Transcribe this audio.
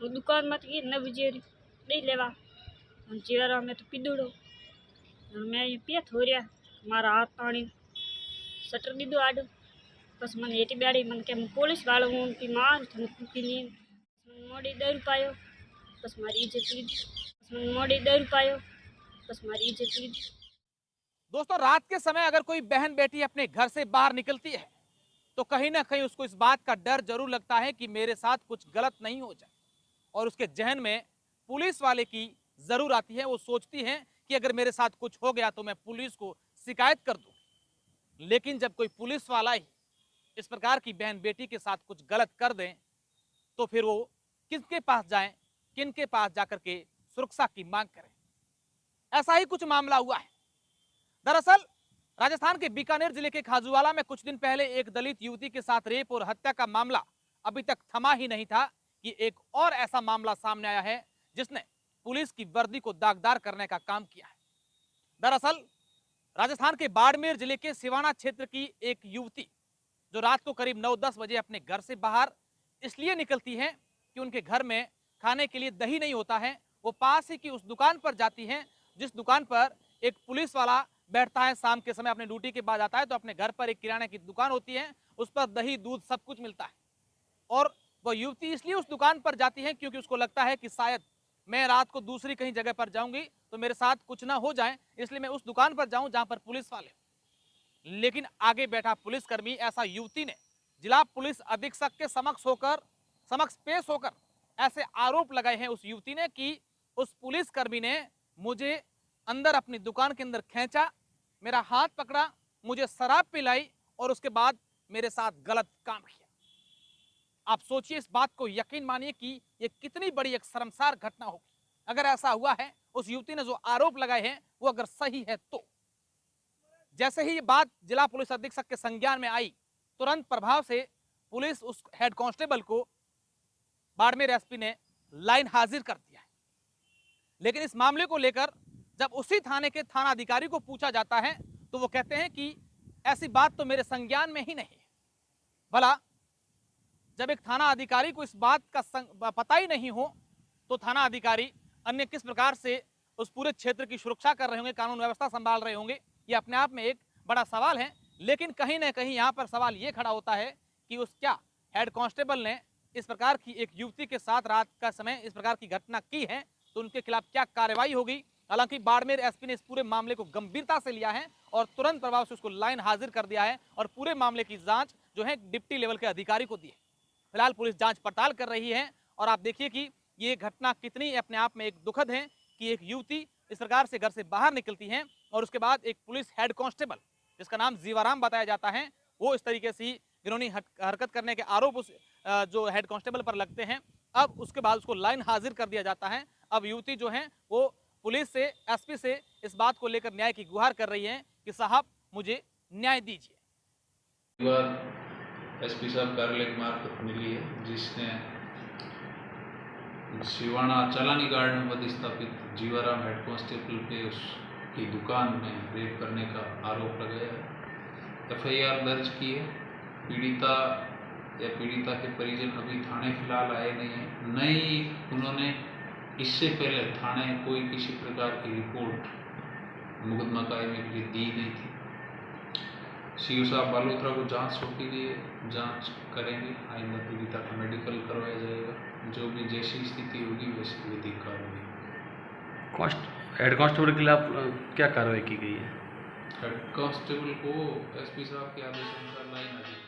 दुकान में न विजेरी नहीं लेवा जीवारा में तो पीदुड़ो मैं पेथ हो रहा मारा हाथ पानी सटर दीदो आडो बस मन हेटी बैठी मन के पुलिस वालों की मार की नींद मोड़ी दर पायो बस मारी इज्जत लीधी बस मन मोड़ी दर पायो बस मारी इज्जत लीधी। दोस्तों, रात के समय अगर कोई बहन बेटी अपने घर से बाहर निकलती है तो कहीं ना कहीं उसको इस बात का डर जरूर लगता है कि मेरे साथ कुछ गलत नहीं हो जाए, और उसके जहन में पुलिस वाले की जरूर आती है। वो सोचती है कि अगर मेरे साथ कुछ हो गया तो मैं पुलिस को शिकायत कर दूं। लेकिन जब कोई पुलिस वाला ही इस प्रकार की बहन बेटी के साथ कुछ गलत कर दें तो फिर वो किसके पास जाएं, किनके पास जाकर के सुरक्षा की मांग करें। ऐसा ही कुछ मामला हुआ है। दरअसल राजस्थान के बीकानेर जिले के खाजूवाला में कुछ दिन पहले एक दलित युवती के साथ रेप और हत्या का मामला अभी तक थमा ही नहीं था कि एक और ऐसा मामला सामने आया है जिसने पुलिस की वर्दी को दागदार करने का काम किया है। दरअसल राजस्थान के बाड़मेर जिले के सिवाना क्षेत्र की एक युवती जो रात को करीब 9-10 बजे अपने घर से बाहर इसलिए निकलती है कि उनके घर में खाने के लिए दही नहीं होता है। वो पास ही की उस दुकान पर जाती है जिस दुकान पर एक पुलिस वाला बैठता है। शाम के समय अपने ड्यूटी के बाद आता है तो अपने घर पर एक किराने की दुकान होती है, उस पर दही दूध सब कुछ मिलता है। और वह युवती इसलिए उस दुकान पर जाती है क्योंकि उसको लगता है कि शायद मैं रात को दूसरी कहीं जगह पर जाऊंगी तो मेरे साथ कुछ ना हो जाए, इसलिए मैं उस दुकान पर जाऊं जहां पर पुलिस वाले। लेकिन आगे बैठा पुलिसकर्मी ऐसा युवती ने जिला पुलिस अधीक्षक के समक्ष पेश होकर ऐसे आरोप लगाए हैं उस युवती ने कि उस पुलिसकर्मी ने मुझे अंदर अपनी दुकान के अंदर खींचा, मेरा हाथ पकड़ा, मुझे शराब पिलाई और उसके बाद मेरे साथ गलत काम किया। आप सोचिए, इस बात को यकीन मानिए कि ये कितनी बड़ी एक शर्मसार घटना होगी अगर ऐसा हुआ है। उस युवती ने जो आरोप लगाए हैं वो अगर सही है तो जैसे ही ये बात जिला पुलिस अधीक्षक के संज्ञान में आई, तुरंत प्रभाव से पुलिस उस हेड कांस्टेबल को बाड़मेर एसपी ने लाइन हाजिर कर दिया है। लेकिन इस मामले को लेकर जब उसी थाने के थाना अधिकारी को पूछा जाता है तो वो कहते हैं कि ऐसी बात तो मेरे संज्ञान में ही नहीं है। भला जब एक थाना अधिकारी को इस बात का पता ही नहीं हो तो थाना अधिकारी अन्य किस प्रकार से उस पूरे क्षेत्र की सुरक्षा कर रहे होंगे, कानून व्यवस्था संभाल रहे होंगे, ये अपने आप में एक बड़ा सवाल है। लेकिन कहीं ना कहीं यहाँ पर सवाल ये खड़ा होता है कि उस क्या हेड कांस्टेबल ने इस प्रकार की एक युवती के साथ रात का समय इस प्रकार की घटना की है तो उनके खिलाफ क्या कार्रवाई होगी। हालांकि बाड़मेर एसपी ने इस पूरे मामले को गंभीरता से लिया है और तुरंत प्रभाव से उसको लाइन हाजिर कर दिया है और पूरे मामले की जांच जो है डिप्टी लेवल के अधिकारी को दी है। फिलहाल पुलिस जांच पड़ताल कर रही है और आप देखिए कि ये घटना कितनी अपने आप में एक दुखद है कि एक युवती इस प्रकार से घर से बाहर निकलती है और उसके बाद एक पुलिस हेड कांस्टेबल जिसका नाम जीवाराम बताया जाता है वो इस तरीके से घिनौनी हरकत करने के आरोप उस जो हेड कांस्टेबल पर लगते हैं। अब उसके बाद उसको लाइन हाजिर कर दिया जाता है। अब युवती जो है वो पुलिस से, एसपी से इस बात को लेकर न्याय की गुहार कर रही है कि साहब मुझे न्याय दीजिए। एसपी साहब कार्यालय की मार्फत मिली है जिसने सिवाना चालानी गार्ड में पदस्थापित जीवाराम हेड कांस्टेबल पे उसकी दुकान में रेप करने का आरोप लगाया है। एफआईआर दर्ज की है। पीड़िता या पीड़िता के परिजन अभी थाने फिलहाल आए नहीं हैं। नहीं, उन्होंने इससे पहले थाने कोई किसी प्रकार की रिपोर्ट मुकदमा कायमे के लिए दी नहीं थी। सीओ साहब बालोत्रा को जांच सौंपी गई है, जांच करेंगे। आइंदा पीड़िता का मेडिकल करवाया जाएगा। जो भी जैसी स्थिति होगी वैसी विधिक कार्रवाई। हेड कांस्टेबल के खिलाफ क्या कार्रवाई की गई है? हेड कांस्टेबल को एसपी साहब के आदेश अनुसार लाइन आ गई।